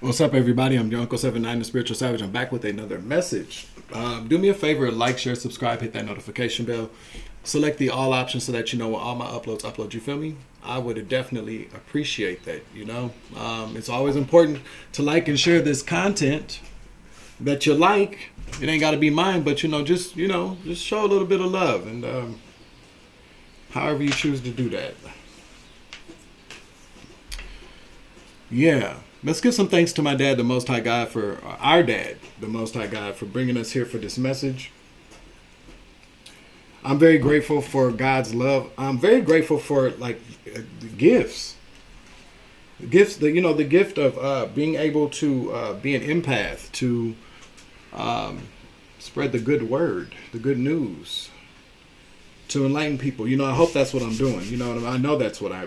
What's up, everybody? I'm your Uncle 79, the Spiritual Savage. I'm back with another message. Do me a favor, like, share, subscribe, hit that notification bell. Select the all options so that you know when all my uploads upload. You feel me? I would definitely appreciate that, you know. It's always important to like and share this content that you like. It ain't got to be mine, but, just show a little bit of love. And however you choose to do that. Yeah. Let's give some thanks to my dad, the Most High God, for our dad, the Most High God, for bringing us here for this message. I'm very grateful for God's love. I'm very grateful for the gifts. The gifts, the gift of being able to be an empath, to spread the good word, the good news, to enlighten people. I hope that's what I'm doing. I know that's what I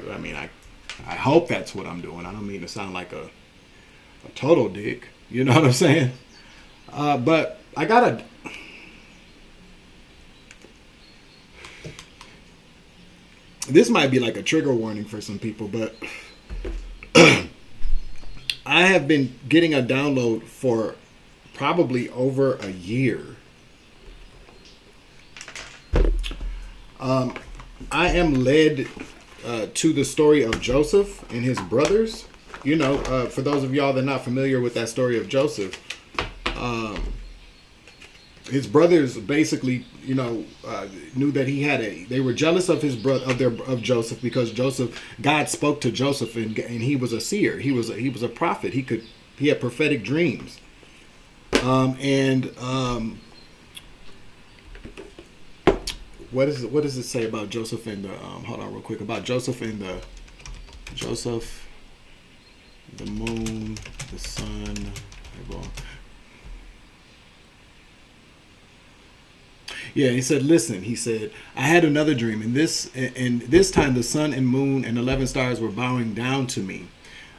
hope that's what I'm doing. I don't mean to sound like a total dick, you know what I'm saying? But I gotta. This might be like a trigger warning for some people, but I have been getting a download for probably over a year. I am led to the story of Joseph and his brothers. For those of y'all that are not familiar with that story of Joseph, his brothers basically, knew that they were jealous of his of Joseph, because God spoke to Joseph, and he was a seer. He was a prophet. He had prophetic dreams. What does it say about Joseph and the hold on real quick, about Joseph and the moon, the sun. Yeah, he said, listen, he said, I had another dream, and this time the sun and moon and 11 stars were bowing down to me.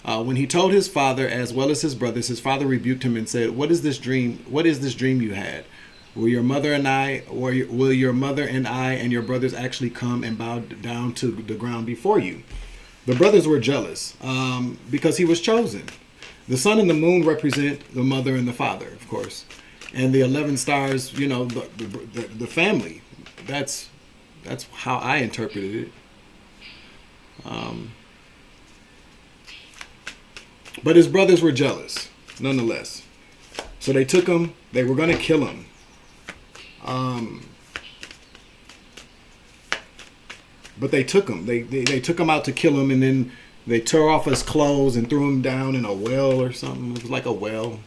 When he told his father as well as his brothers, his father rebuked him and said, What is this dream you had? Will your mother and I and your brothers actually come and bow down to the ground before you? The brothers were jealous because he was chosen. The sun and the moon represent the mother and the father, of course. And the 11 stars, the family. That's how I interpreted it. But his brothers were jealous, nonetheless. So they took him. They were going to kill him. But they took him. They took him out to kill him, and then they tore off his clothes and threw him down in a well or something. It was like a well.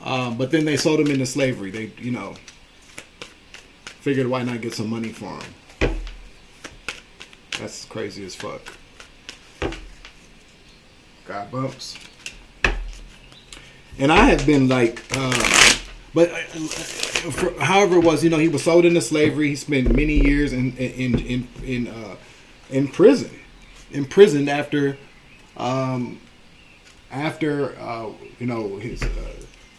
But then they sold him into slavery. They, figured why not get some money for him. That's crazy as fuck. Got bumps. And I have been however it was, he was sold into slavery. He spent many years in prison, imprisoned after his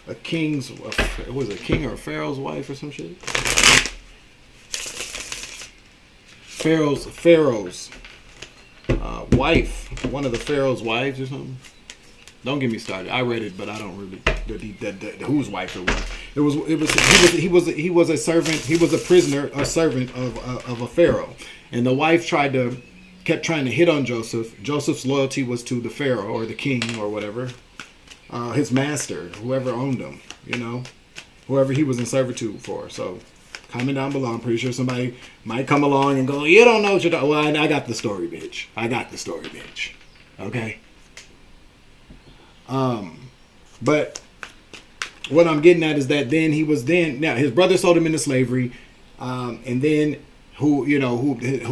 a king's was it a king or a pharaoh's wife or some shit. Pharaoh's wife, one of the pharaoh's wives or something. Don't get me started. I read it, but I don't really whose wife it was. He was a servant. He was a prisoner, a servant of a pharaoh, and the wife kept trying to hit on Joseph. Joseph's loyalty was to the pharaoh or the king or whatever, his master, whoever owned him. Whoever he was in servitude for. So, comment down below. I'm pretty sure somebody might come along and go, "You don't know what you're talking." Well, I got the story, bitch. Okay. But what I'm getting at is that now his brother sold him into slavery, and then who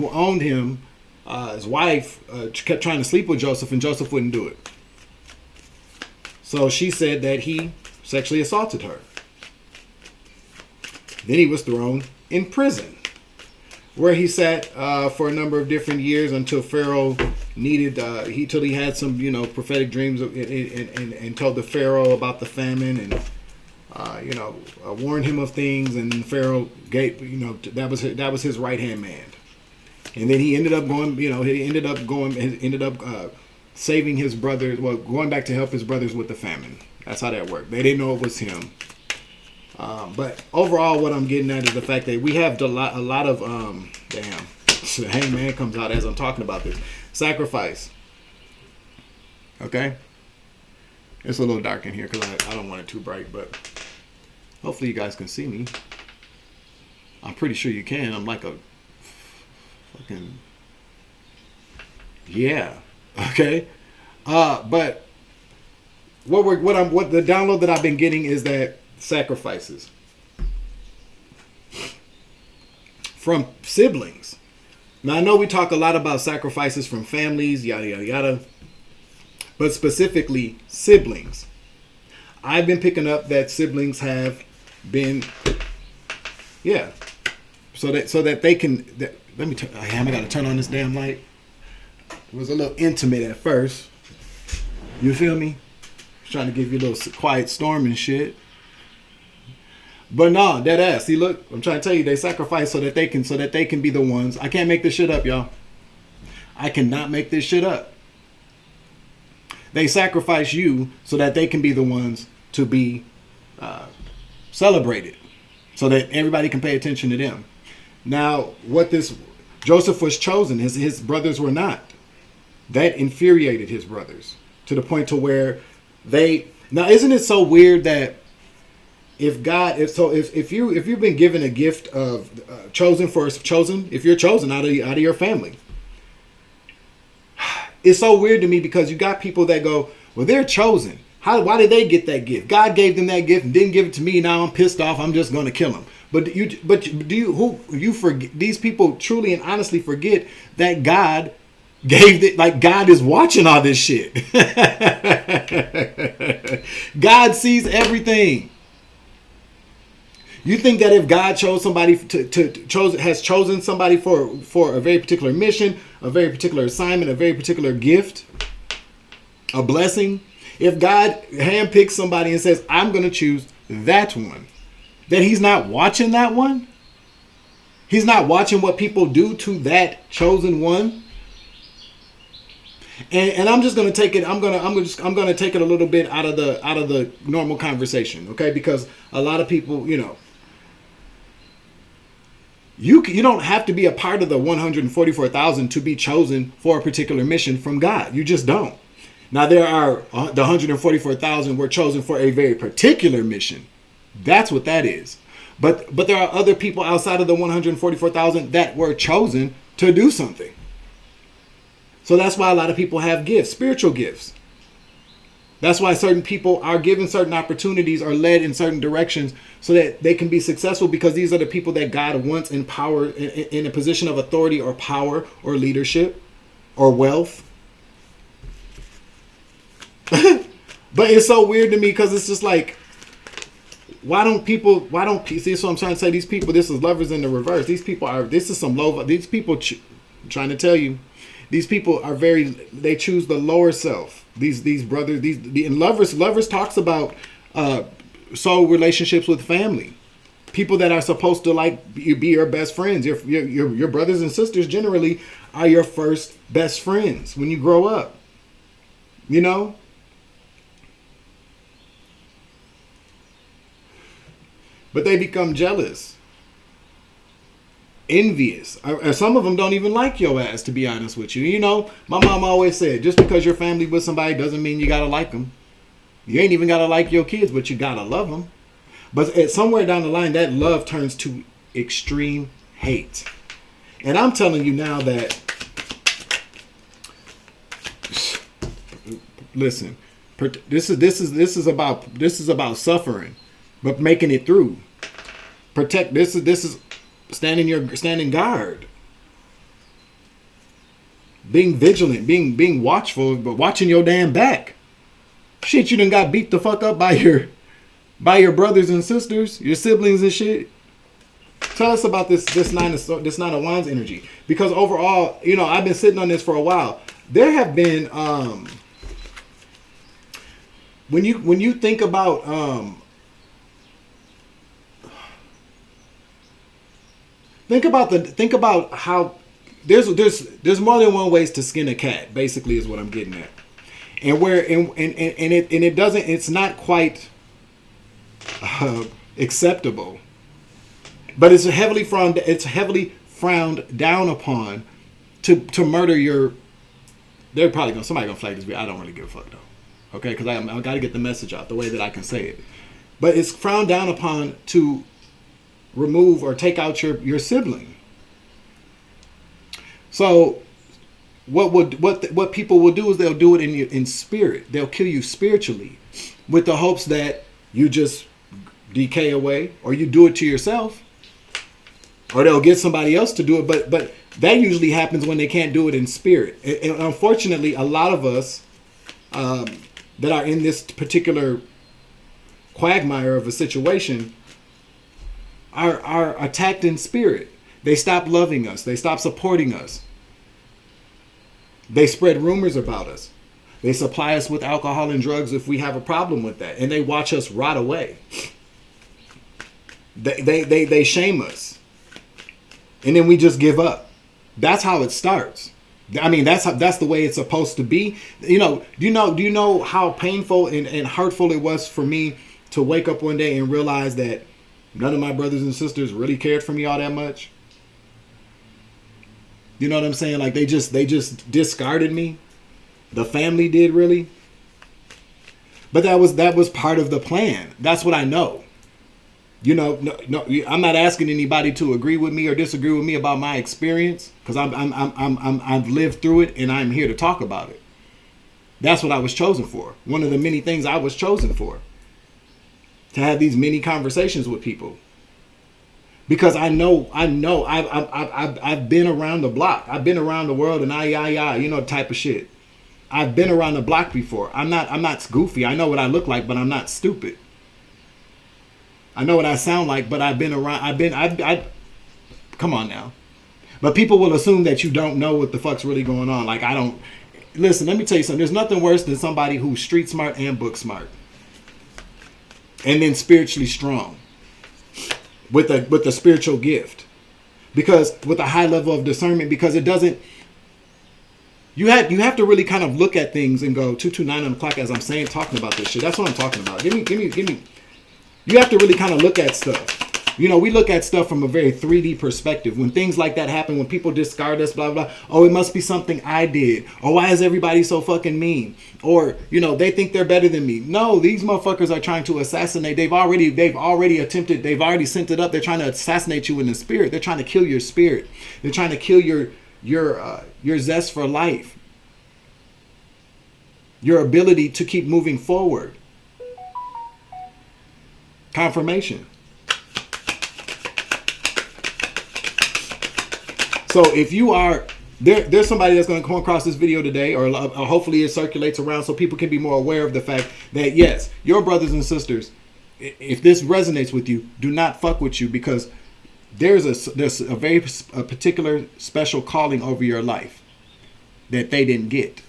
owned him, his wife kept trying to sleep with Joseph, and Joseph wouldn't do it. So she said that he sexually assaulted her. Then he was thrown in prison, where he sat for a number of different years until Pharaoh till he had some prophetic dreams and told the Pharaoh about the famine and warned him of things, and the Pharaoh gave that was his right hand man. And then he ended up saving his brothers, well, going back to help his brothers with the famine. That's how that worked. They didn't know it was him. But overall, what I'm getting at is the fact that we have a lot of, damn, the hangman comes out as I'm talking about this. Sacrifice. Okay? It's a little dark in here because I don't want it too bright, but hopefully you guys can see me. I'm pretty sure you can. I'm like a fucking, yeah. Okay? But what the download that I've been getting is that sacrifices from siblings. Now I know we talk a lot about sacrifices from families, yada yada yada, but specifically siblings. I've been picking up that siblings have been, yeah, so that they can. Let me. I got to turn on this damn light. It was a little intimate at first. You feel me? Trying to give you a little quiet storm and shit. But no, dead ass. See, look, I'm trying to tell you, they sacrifice so that they can be the ones. I can't make this shit up, y'all. I cannot make this shit up. They sacrifice you so that they can be the ones to be celebrated, so that everybody can pay attention to them. Now, Joseph was chosen. His brothers were not. That infuriated his brothers to the point to where now isn't it so weird that if you've been given a gift of if you're chosen out of your family, it's so weird to me because you got people that go, well, they're chosen. Why did they get that gift? God gave them that gift and didn't give it to me. Now I'm pissed off. I'm just going to kill them. But you forget, these people truly and honestly forget that God gave it, like God is watching all this shit. God sees everything. You think that if God chose somebody has chosen somebody for a very particular mission, a very particular assignment, a very particular gift, a blessing, if God handpicks somebody and says, I'm going to choose that one, that he's not watching that one? He's not watching what people do to that chosen one? And I'm just gonna take it. I'm gonna take it a little bit out of the normal conversation, okay? Because a lot of people, you don't have to be a part of the 144,000 to be chosen for a particular mission from God. You just don't. Now there are the 144,000 were chosen for a very particular mission. That's what that is. But there are other people outside of the 144,000 that were chosen to do something. So that's why a lot of people have gifts, spiritual gifts. That's why certain people are given certain opportunities or led in certain directions so that they can be successful, because these are the people that God wants in power, in a position of authority or power or leadership or wealth. But it's so weird to me because it's just like, why don't people see? So I'm trying to say, these people, this is lovers in the reverse. These people trying to tell you, these people are they choose the lower self. These brothers, and lovers talks about soul relationships with family. People that are supposed to be your best friends. Your brothers and sisters generally are your first best friends when you grow up. You know? But they become jealous, envious. Some of them don't even like your ass, to be honest with you. You know, my mom always said, just because you're family with somebody doesn't mean you gotta like them. You ain't even gotta like your kids, but you gotta love them. But somewhere down the line, that love turns to extreme hate. And I'm telling you now that, listen, this is about suffering, but making it through. Protect. This is standing guard, being vigilant, being watchful, but watching your damn back. Shit, you done got beat the fuck up by your brothers and sisters, your siblings and shit. Tell us about this nine of wands energy, because overall, you know, I've been sitting on this for a while. There have been when you think about Think about how there's more than one ways to skin a cat, basically, is what I'm getting at. And where it doesn't, it's not quite acceptable, but it's heavily frowned down upon to murder your. They're probably somebody gonna flag this video. I don't really give a fuck though, okay? Because I got to get the message out the way that I can say it. But it's frowned down upon to remove or take out your sibling. So what people will do is they'll do it in spirit. They'll kill you spiritually, with the hopes that you just decay away, or you do it to yourself, or they'll get somebody else to do it. But that usually happens when they can't do it in spirit. And unfortunately, a lot of us that are in this particular quagmire of a situation are attacked in spirit. They stop loving us. They stop supporting us. They spread rumors about us. They supply us with alcohol and drugs if we have a problem with that, and they watch us rot away. They shame us, and then we just give up. That's how it starts. I mean, that's the way it's supposed to be. Do you know how painful and hurtful it was for me to wake up one day and realize that none of my brothers and sisters really cared for me all that much? You know what I'm saying? Like they just discarded me. The family did, really. But that was part of the plan. That's what I know. No, I'm not asking anybody to agree with me or disagree with me about my experience, because I've lived through it and I'm here to talk about it. That's what I was chosen for. One of the many things I was chosen for. To have these many conversations with people. Because I know I've been around the block. I've been around the world and type of shit. I've been around the block before. I'm not goofy. I know what I look like, but I'm not stupid. I know what I sound like, but I've been around. Come on now. But people will assume that you don't know what the fuck's really going on. Like I don't. Listen, let me tell you something. There's nothing worse than somebody who's street smart and book smart, and then spiritually strong. With a spiritual gift, because with a high level of discernment, because it doesn't. You have to really kind of look at things and go 229 on the clock as I'm saying, talking about this shit. That's what I'm talking about. Give me. You have to really kind of look at stuff. We look at stuff from a very 3D perspective. When things like that happen, when people discard us, blah, blah, oh, it must be something I did. Or why is everybody so fucking mean? Or, they think they're better than me. No, these motherfuckers are trying to assassinate. They've already attempted, they've already sent it up. They're trying to assassinate you in the spirit. They're trying to kill your spirit. They're trying to kill your zest for life. Your ability to keep moving forward. Confirmation. So if you are there's somebody that's going to come across this video today, or hopefully it circulates around so people can be more aware of the fact that yes, your brothers and sisters, if this resonates with you, do not fuck with you, because there's a very particular special calling over your life that they didn't get.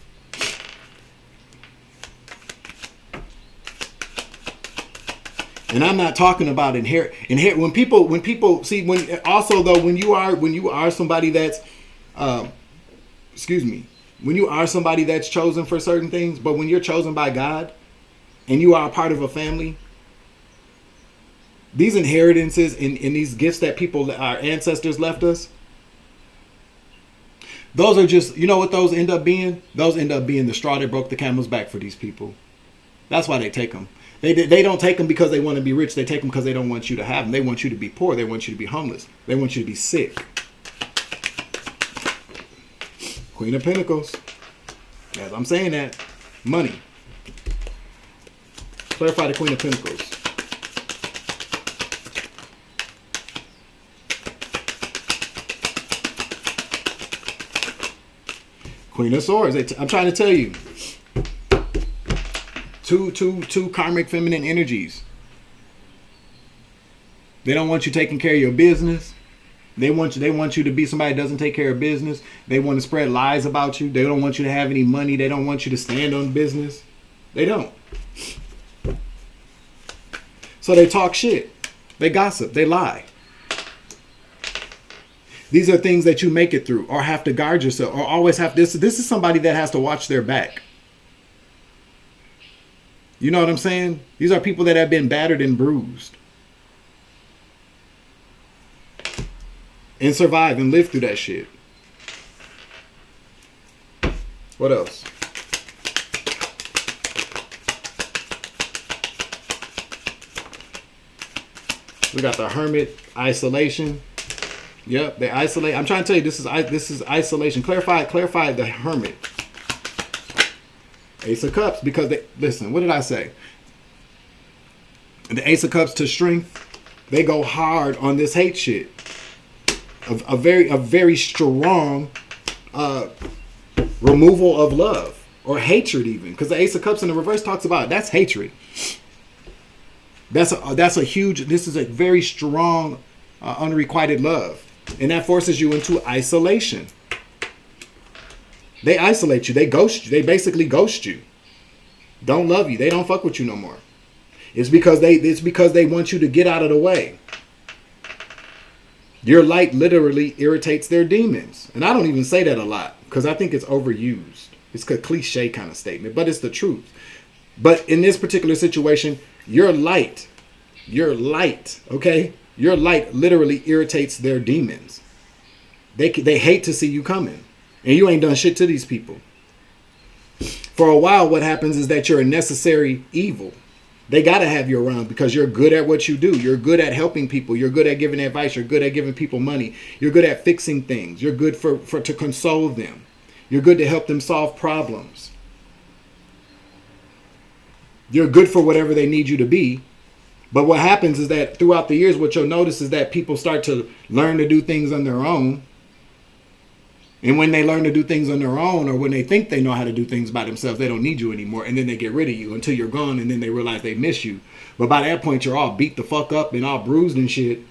And I'm not talking about inherit. When people see, when you are somebody that's, when you are somebody that's chosen for certain things, but when you're chosen by God, and you are a part of a family, these inheritances and these gifts that our ancestors left us, those are just, what those end up being? Those end up being the straw that broke the camel's back for these people. That's why they take them. They don't take them because they want to be rich. They take them because they don't want you to have them. They want you to be poor. They want you to be homeless. They want you to be sick. Queen of Pentacles. As I'm saying that, money. Clarify the Queen of Pentacles. Queen of Swords. I'm trying to tell you. Two karmic feminine energies. They don't want you taking care of your business. They want you to be somebody that doesn't take care of business. They want to spread lies about you. They don't want you to have any money. They don't want you to stand on business. They don't. So they talk shit. They gossip. They lie. These are things that you make it through, or have to guard yourself, or always have this. This is somebody that has to watch their back. You know what I'm saying? These are people that have been battered and bruised and survived and lived through that shit. What else? We got the hermit, isolation. Yep, they isolate. I'm trying to tell you, this is isolation. Clarify the hermit. Ace of Cups, because they listen. What did I say? The Ace of Cups to strength. They go hard on this hate shit. A very strong removal of love or hatred, even, because the Ace of Cups in the reverse talks about that's hatred. That's a huge. This is a very strong, unrequited love, and that forces you into isolation. They isolate you. They ghost you. They basically ghost you. Don't love you. They don't fuck with you no more. It's because they want you to get out of the way. Your light literally irritates their demons, and I don't even say that a lot because I think it's overused. It's a cliche kind of statement, but it's the truth. But in this particular situation, your light, okay? Your light literally irritates their demons. They hate to see you coming. And you ain't done shit to these people. For a while, what happens is that you're a necessary evil. They got to have you around because you're good at what you do. You're good at helping people. You're good at giving advice. You're good at giving people money. You're good at fixing things. You're good for to console them. You're good to help them solve problems. You're good for whatever they need you to be. But what happens is that throughout the years, what you'll notice is that people start to learn to do things on their own. And when they learn to do things on their own, or when they think they know how to do things by themselves, they don't need you anymore. And then they get rid of you until you're gone. And then they realize they miss you. But by that point, you're all beat the fuck up and all bruised and shit.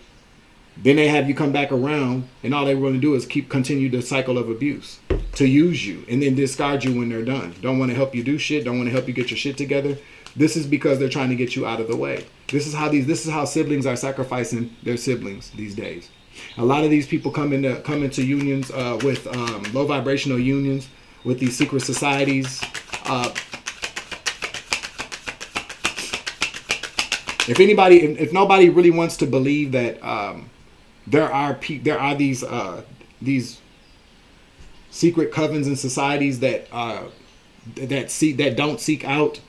Then they have you come back around. And all they want to do is continue the cycle of abuse. To use you. And then discard you when they're done. Don't want to help you do shit. Don't want to help you get your shit together. This is because they're trying to get you out of the way. This is how siblings are sacrificing their siblings these days. A lot of these people come into unions with low vibrational unions with these secret societies. If nobody really wants to believe that there are these secret covens and societies that don't seek out.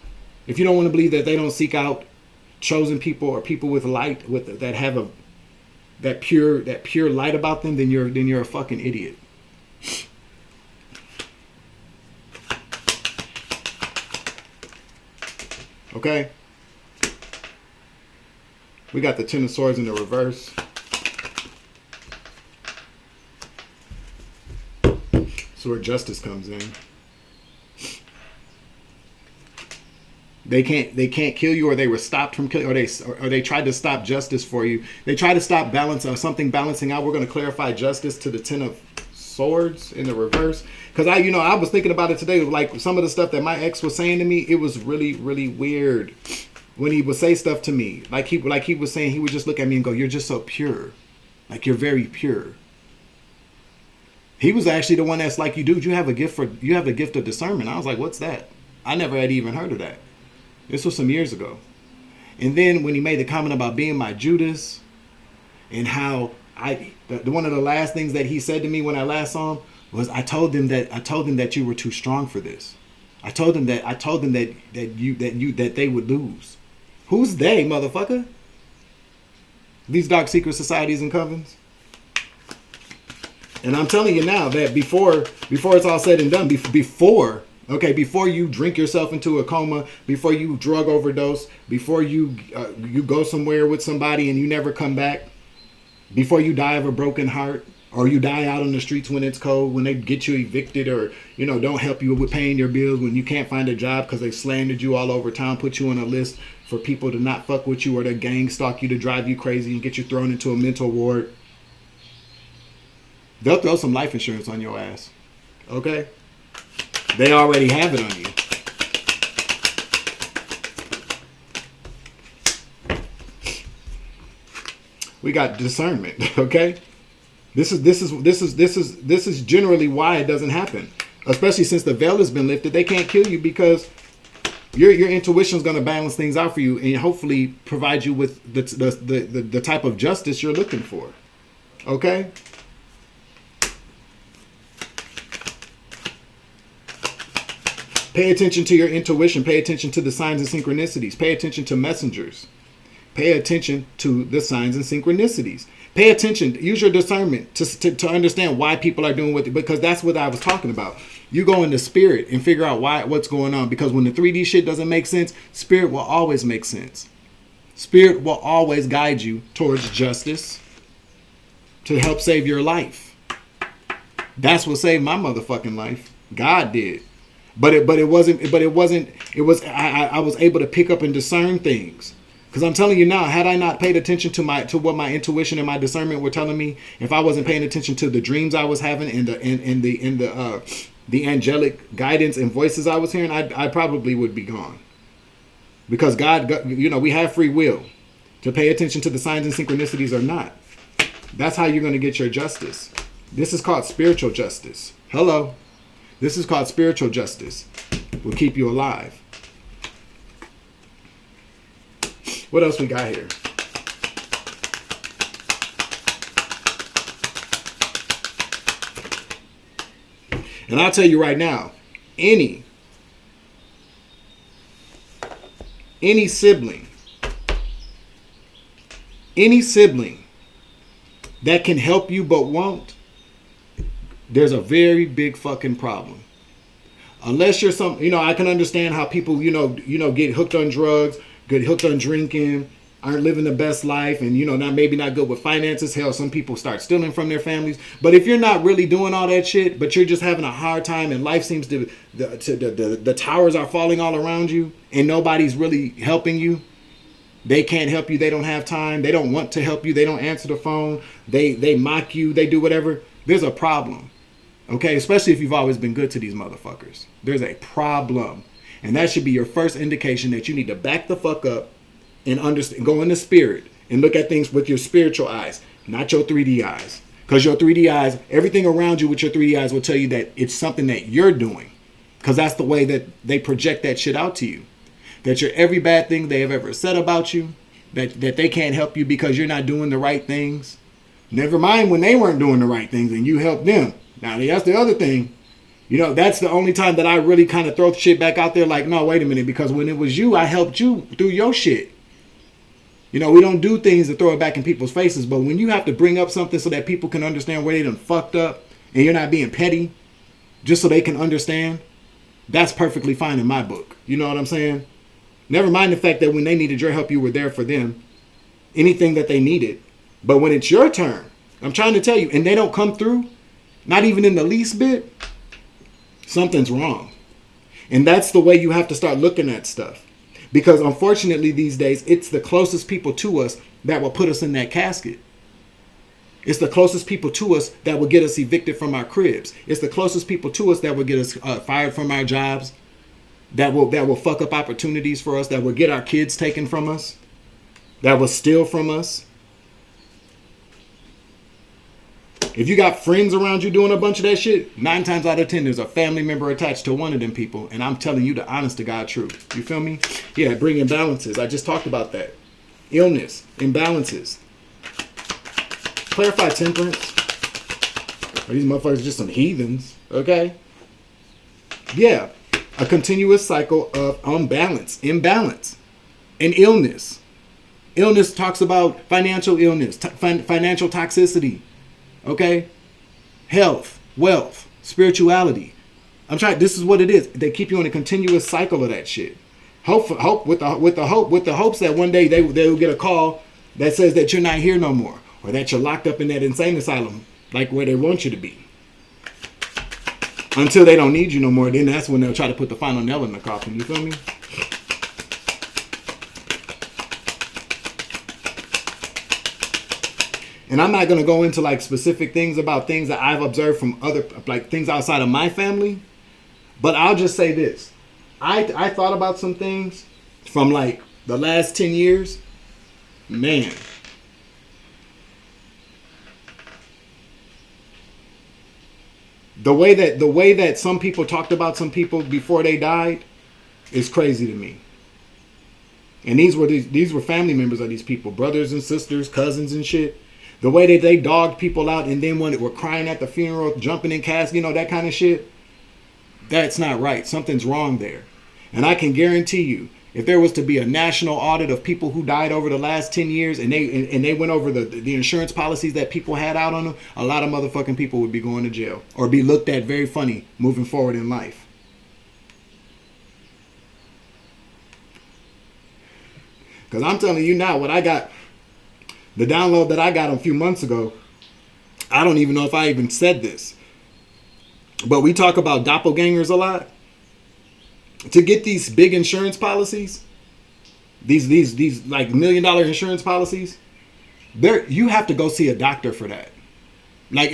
If you don't want to believe that they don't seek out chosen people or people with light that have that pure light about them, then you're a fucking idiot. Okay? We got the Ten of Swords in the reverse. So where justice comes in. They can't kill you, or they were stopped from killing, or they tried to stop justice for you. They tried to stop something balancing out. We're going to clarify justice to the Ten of Swords in the reverse, because I was thinking about it today. Like some of the stuff that my ex was saying to me, it was really, really weird when he would say stuff to me. Like he was saying, he would just look at me and go, "You're just so pure, like you're very pure." He was actually the one that's like, you have a gift of discernment. I was like, what's that? I never had even heard of that. This was some years ago. And then when he made the comment about being my Judas, and how one of the last things that he said to me when I last saw him was, I told him that you were too strong for this. I told him that they would lose. Who's they, motherfucker? These dark secret societies and covens. And I'm telling you now that before it's all said and done, before you drink yourself into a coma, before you drug overdose, before you go somewhere with somebody and you never come back, before you die of a broken heart, or you die out on the streets when it's cold, when they get you evicted, or don't help you with paying your bills, when you can't find a job because they slandered you all over town, put you on a list for people to not fuck with you, or the gang stalk you to drive you crazy and get you thrown into a mental ward. They'll throw some life insurance on your ass. Okay? They already have it on you. We got discernment, okay? This is generally why it doesn't happen. Especially since the veil has been lifted. They can't kill you because Your intuition is going to balance things out for you and hopefully provide you with the type of justice you're looking for. Okay? Pay attention to your intuition. Pay attention to the signs and synchronicities. Pay attention to messengers. Pay attention to the signs and synchronicities. Pay attention. Use your discernment to understand why people are doing what, because that's what I was talking about. You go into spirit and figure out what's going on. Because when the 3D shit doesn't make sense, spirit will always make sense. Spirit will always guide you towards justice to help save your life. That's what saved my motherfucking life. God did. I was able to pick up and discern things. Because I'm telling you now, had I not paid attention to what my intuition and my discernment were telling me, if I wasn't paying attention to the dreams I was having and the angelic guidance and voices I was hearing, I probably would be gone. Because God, we have free will to pay attention to the signs and synchronicities or not. That's how you're going to get your justice. This is called spiritual justice. Hello. This is called spiritual justice. Will keep you alive. What else we got here? And I'll tell you right now, any sibling that can help you but won't, there's a very big fucking problem. Unless you're I can understand how people, get hooked on drugs, get hooked on drinking, aren't living the best life, and not good with finances. Hell, some people start stealing from their families. But if you're not really doing all that shit, but you're just having a hard time and life seems the towers are falling all around you and nobody's really helping you. They can't help you. They don't have time. They don't want to help you. They don't answer the phone. They mock you. They do whatever. There's a problem. Okay, especially if you've always been good to these motherfuckers. There's a problem. And that should be your first indication that you need to back the fuck up and understand, go into spirit and look at things with your spiritual eyes, not your 3D eyes. Because your 3D eyes, everything around you with your 3D eyes will tell you that it's something that you're doing. Because that's the way that they project that shit out to you. That you're every bad thing they have ever said about you. That they can't help you because you're not doing the right things. Never mind when they weren't doing the right things and you helped them. Now, that's the other thing. That's the only time that I really kind of throw shit back out there like, no, wait a minute. Because when it was you, I helped you through your shit. We don't do things to throw it back in people's faces. But when you have to bring up something so that people can understand where they done fucked up and you're not being petty just so they can understand, that's perfectly fine in my book. You know what I'm saying? Never mind the fact that when they needed your help, you were there for them. Anything that they needed. But when it's your turn, I'm trying to tell you, and they don't come through, not even in the least bit, something's wrong. And that's the way you have to start looking at stuff. Because unfortunately these days, it's the closest people to us that will put us in that casket. It's the closest people to us that will get us evicted from our cribs. It's the closest people to us that will get us fired from our jobs. That will fuck up opportunities for us. That will get our kids taken from us. That will steal from us. If you got friends around you doing a bunch of that shit, 9 times out of 10, there's a family member attached to one of them people. And I'm telling you the honest to God truth. You feel me? Yeah, bring imbalances. I just talked about that. Illness, imbalances. Clarify temperance. These motherfuckers are just some heathens. Okay? Yeah. A continuous cycle of imbalance, and illness. Illness talks about financial illness, financial toxicity. Okay? Health, wealth, spirituality. This is what it is. They keep you in a continuous cycle of that shit. Hope with the hopes that one day they will get a call that says that you're not here no more, or that you're locked up in that insane asylum, like where they want you to be. Until they don't need you no more, then that's when they'll try to put the final nail in the coffin. You feel me? And I'm not going to go into like specific things about things that I've observed from other, like things outside of my family. But I'll just say this. I thought about some things from like the last 10 years. Man. The way that some people talked about some people before they died, is crazy to me. And these were family members of these people, brothers and sisters, cousins and shit. The way that they dogged people out, and then when they were crying at the funeral, jumping in caskets, you know, that kind of shit. That's not right. Something's wrong there. And I can guarantee you, if there was to be a national audit of people who died over the last 10 years and they went over the insurance policies that people had out on them, a lot of motherfucking people would be going to jail or be looked at very funny moving forward in life. Because I'm telling you now, what I got, the download that I got a few months ago, I don't even know if I even said this, but we talk about doppelgangers a lot. To get these big insurance policies, these like $1 million insurance policies, you have to go see a doctor for that. Like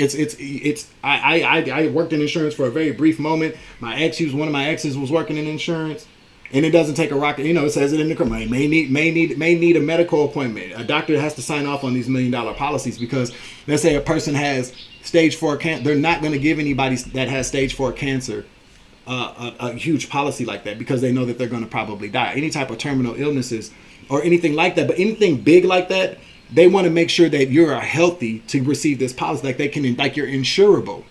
I worked in insurance for a very brief moment. One of my exes was working in insurance, and it doesn't take a rocket. You know, it says it in the commercial. May need a medical appointment. A doctor has to sign off on these $1 million policies because let's say a person has stage 4 cancer. They're not going to give anybody that has stage 4 cancer a huge policy like that because they know that they're going to probably die. Any type of terminal illnesses or anything like that, but anything big like that, they want to make sure that you're healthy to receive this policy. Like you're insurable.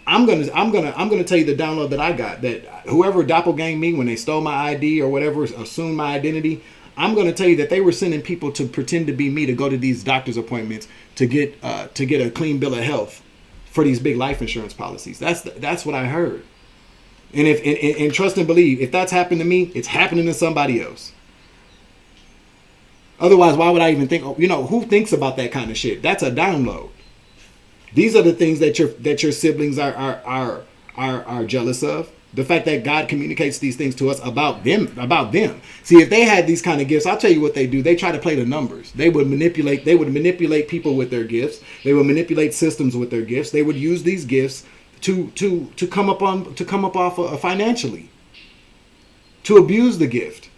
I'm gonna tell you the download that I got, that whoever doppelganged me when they stole my ID or whatever, assumed my identity, I'm gonna tell you that they were sending people to pretend to be me to go to these doctor's appointments to get a clean bill of health for these big life insurance policies. That's what I heard. And and trust and believe, if that's happened to me, it's happening to somebody else. Otherwise, why would I even think? You know, who thinks about that kind of shit? That's a download. These are the things that your siblings are jealous of. The fact that God communicates these things to us about them. See, if they had these kind of gifts, I'll tell you what they do. They try to play the numbers. They would manipulate people with their gifts. They would manipulate systems with their gifts. They would use these gifts to come up off financially, to abuse the gift,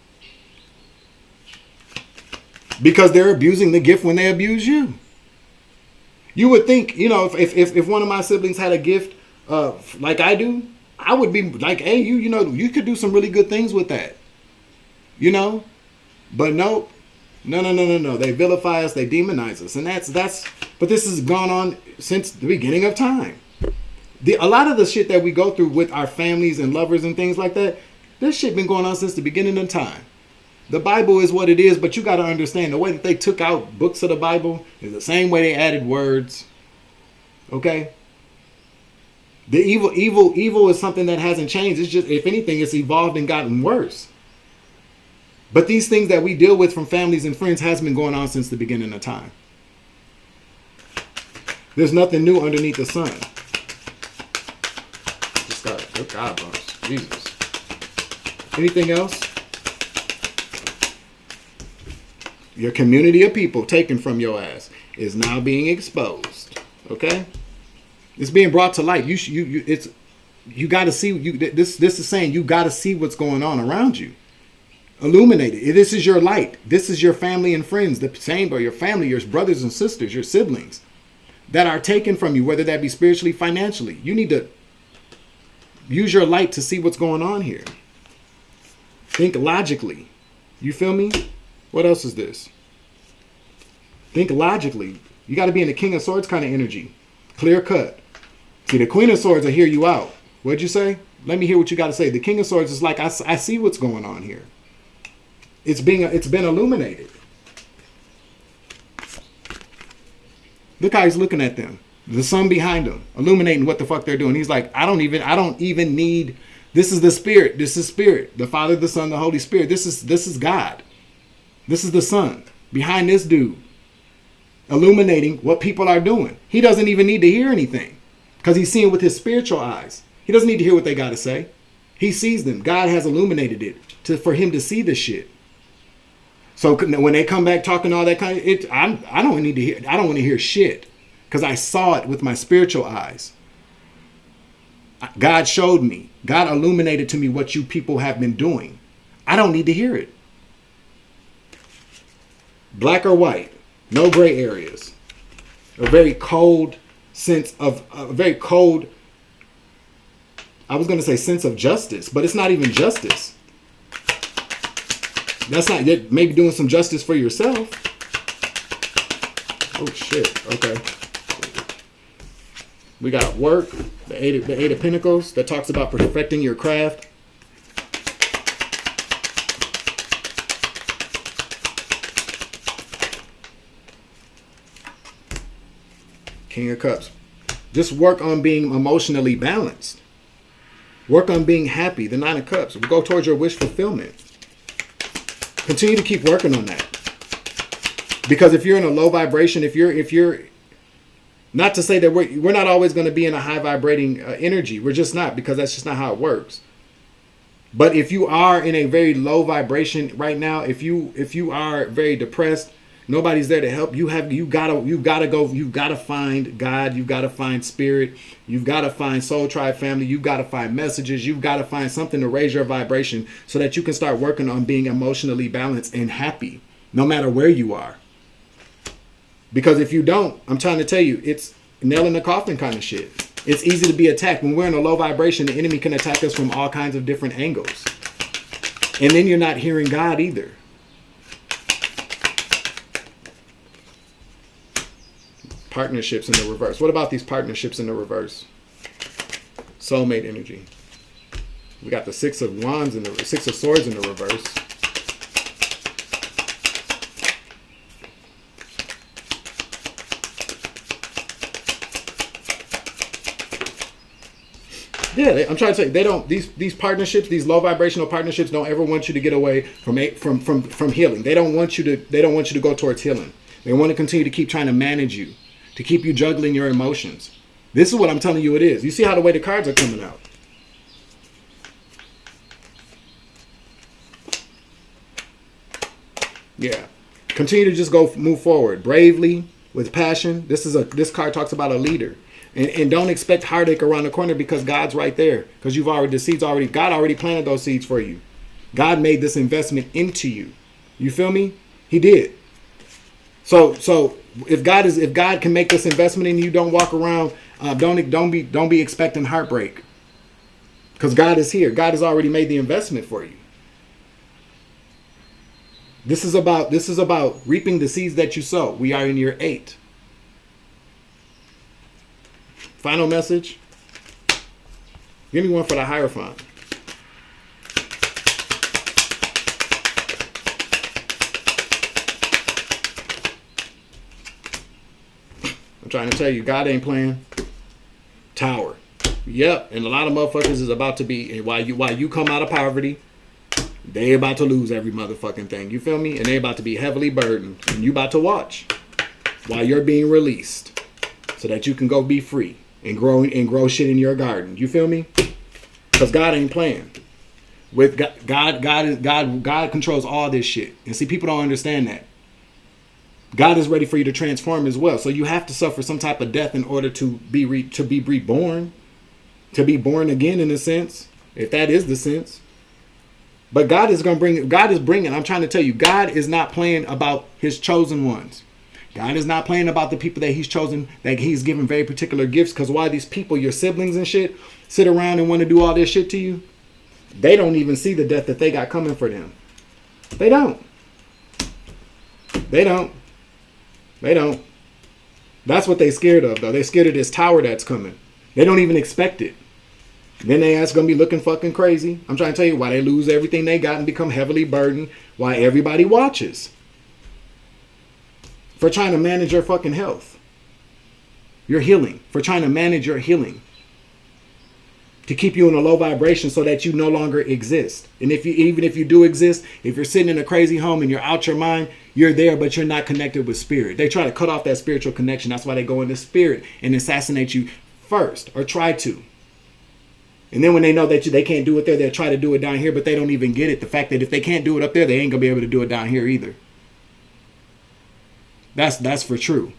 because they're abusing the gift when they abuse you. You would think, you know, if one of my siblings had a gift like I do, I would be like, hey, you know, you could do some really good things with that, you know, but no. They vilify us, they demonize us, and that's. But this has gone on since the beginning of time. A lot of the shit that we go through with our families and lovers and things like that, this shit been going on since the beginning of time. The Bible is what it is, but you got to understand the way that they took out books of the Bible is the same way they added words. Okay? The evil is something that hasn't changed. It's just, if anything, it's evolved and gotten worse. But these things that we deal with from families and friends has been going on since the beginning of time. There's nothing new underneath the sun. Good God, boss. Jesus. Anything else? Your community of people taken from your ass is now being exposed. Okay? It's being brought to light. You got to see. This is saying you got to see what's going on around you. Illuminate it. This is your light. This is your family and friends. The same, or your family, your brothers and sisters, your siblings that are taken from you, whether that be spiritually, financially. You need to use your light to see what's going on here. Think logically. You feel me? What else is this? Think logically. You got to be in the King of Swords kind of energy. Clear cut. See, the Queen of Swords will hear you out. What'd you say? Let me hear what you got to say. The King of Swords is like, I see what's going on here. It's been illuminated. Look how he's looking at them. The sun behind them, illuminating what the fuck they're doing. He's like, I don't even need. This is the Spirit. This is Spirit. The Father, the Son, the Holy Spirit. This is God. This is the Son behind this dude, illuminating what people are doing. He doesn't even need to hear anything because he's seeing with his spiritual eyes. He doesn't need to hear what they got to say. He sees them. God has illuminated it for him to see the shit. So when they come back talking all that kind of, I don't need to hear. I don't want to hear shit. Because I saw it with my spiritual eyes. God showed me. God illuminated to me what you people have been doing. I don't need to hear it. Black or white. No gray areas. A very cold sense of, I was going to say sense of justice, but it's not even justice. That's not yet. Maybe doing some justice for yourself. Oh shit. Okay. We got work. The eight of Pentacles that talks about perfecting your craft. King of Cups. Just work on being emotionally balanced. Work on being happy. The Nine of Cups. We'll go towards your wish fulfillment. Continue to keep working on that. Because if you're in a low vibration, if you're not to say that we're not always going to be in a high vibrating energy. We're just not, because that's just not how it works. But if you are in a very low vibration right now, if you are very depressed, nobody's there to help. You gotta find God. You've got to find spirit. You've got to find soul tribe family. You've got to find messages. You've got to find something to raise your vibration so that you can start working on being emotionally balanced and happy, no matter where you are. Because if you don't, I'm trying to tell you, it's nail in the coffin kind of shit. It's easy to be attacked. When we're in a low vibration, the enemy can attack us from all kinds of different angles. And then you're not hearing God either. Partnerships in the reverse. What about these partnerships in the reverse? Soulmate energy. We got the Six of Wands and the Six of Swords in the reverse. Yeah, I'm trying to say they don't. These partnerships, these low vibrational partnerships, don't ever want you to get away from healing. They don't want you to go towards healing. They want to continue to keep trying to manage you, to keep you juggling your emotions. This is what I'm telling you it is. You see how the way the cards are coming out. Yeah. Continue to just move forward bravely with passion. This card talks about a leader. And don't expect heartache around the corner, because God's right there. Because God already planted those seeds for you. God made this investment into you. You feel me? He did. So if God can make this investment in you, don't walk around, don't be expecting heartbreak. Because God is here. God has already made the investment for you. This is about reaping the seeds that you sow. We are in year 8. Final message. Give me one for the Hierophant. I'm trying to tell you, God ain't playing. Tower. Yep, and a lot of motherfuckers is about to be, while you come out of poverty, they about to lose every motherfucking thing. You feel me? And they about to be heavily burdened. And you about to watch while you're being released, so that you can go be free and grow shit in your garden. You feel me? Because God ain't playing. With God controls all this shit. And see, people don't understand that. God is ready for you to transform as well. So you have to suffer some type of death in order to be reborn, to be born again, in a sense, if that is the sense. But God is bringing. I'm trying to tell you, God is not playing about his chosen ones. God is not playing about the people that he's chosen, that he's given very particular gifts. Because why these people, your siblings and shit, sit around and want to do all this shit to you, they don't even see the death that they got coming for them. They don't. That's what they scared of, though. They're scared of this tower that's coming. They don't even expect it. Then they ass gonna be looking fucking crazy. I'm trying to tell you why they lose everything they got and become heavily burdened. Why everybody watches. For trying to manage your fucking health. Your healing. For trying to manage your healing. To keep you in a low vibration so that you no longer exist. And even if you do exist, if you're sitting in a crazy home and you're out your mind, you're there, but you're not connected with spirit. They try to cut off that spiritual connection. That's why they go into spirit and assassinate you first, or try to. And then when they know that they can't do it there, they'll try to do it down here, but they don't even get it. The fact that if they can't do it up there, they ain't gonna be able to do it down here either. That's for true.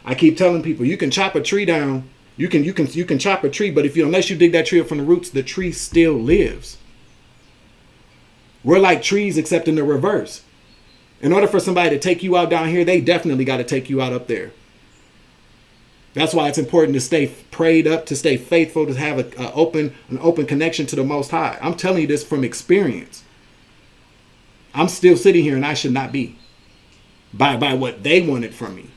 I keep telling people, you can chop a tree down. You can chop a tree, but unless you dig that tree up from the roots, the tree still lives. We're like trees, except in the reverse. In order for somebody to take you out down here, they definitely got to take you out up there. That's why it's important to stay prayed up, to stay faithful, to have an open connection to the Most High. I'm telling you this from experience. I'm still sitting here and I should not be by what they wanted from me.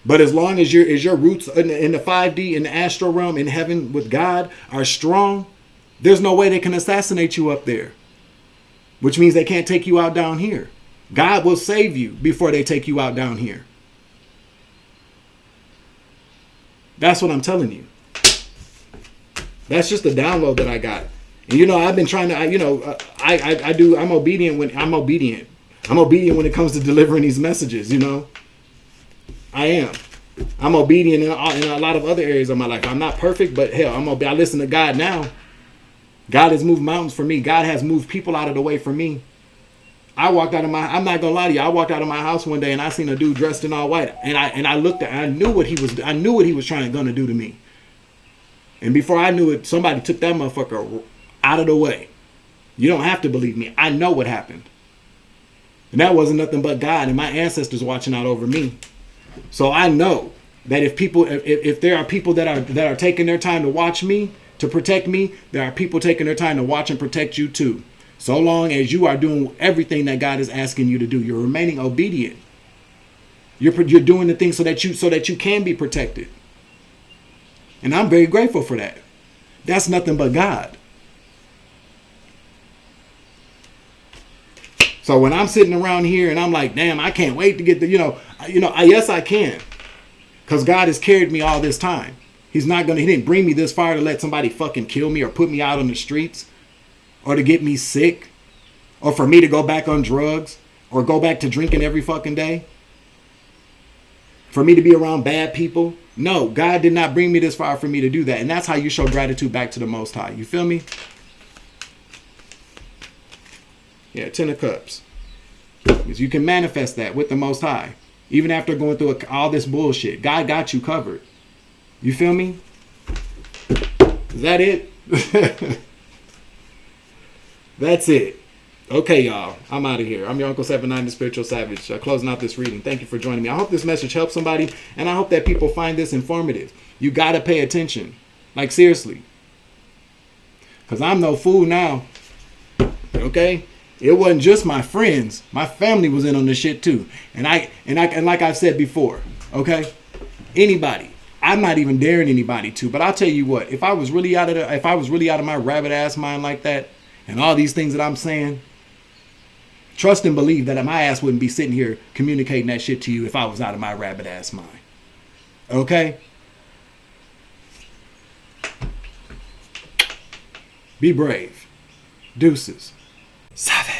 But as long as your roots in the 5D, in the astral realm, in heaven with God are strong, there's no way they can assassinate you up there. Which means they can't take you out down here. God will save you before they take you out down here. That's what I'm telling you. That's just the download that I got. And I've been trying to, I'm obedient I'm obedient. I'm obedient when it comes to delivering these messages, I am. I'm obedient in a lot of other areas of my life. I'm not perfect, but hell, I listen to God now. God has moved mountains for me. God has moved people out of the way for me. I'm not gonna lie to you. I walked out of my house one day and I seen a dude dressed in all white, and I looked at, I knew what he was gonna do to me. And before I knew it, somebody took that motherfucker out of the way. You don't have to believe me. I know what happened. And that wasn't nothing but God and my ancestors watching out over me. So I know that if there are people that are taking their time to watch me, to protect me, there are people taking their time to watch and protect you too. So long as you are doing everything that God is asking you to do, you're remaining obedient. You're doing the things so that you can be protected. And I'm very grateful for that. That's nothing but God. So when I'm sitting around here and I'm like, damn, I can't wait to get yes, I can. Because God has carried me all this time. He didn't bring me this far to let somebody fucking kill me or put me out on the streets or to get me sick or for me to go back on drugs or go back to drinking every fucking day. For me to be around bad people. No, God did not bring me this far for me to do that. And that's how you show gratitude back to the Most High. You feel me? Yeah, 10 of Cups. Because you can manifest that with the Most High. Even after going through all this bullshit. God got you covered. You feel me? Is that it? That's it. Okay, y'all. I'm out of here. I'm your Uncle 79, the Spiritual Savage. Closing out this reading. Thank you for joining me. I hope this message helps somebody. And I hope that people find this informative. You got to pay attention. Like, seriously. Because I'm no fool now. Okay? It wasn't just my friends. My family was in on this shit too. And like I've said before, okay? Anybody. I'm not even daring anybody to, but I'll tell you what, if I was really out of my rabbit ass mind like that, and all these things that I'm saying, trust and believe that my ass wouldn't be sitting here communicating that shit to you if I was out of my rabbit ass mind. Okay? Be brave. Deuces. Savage.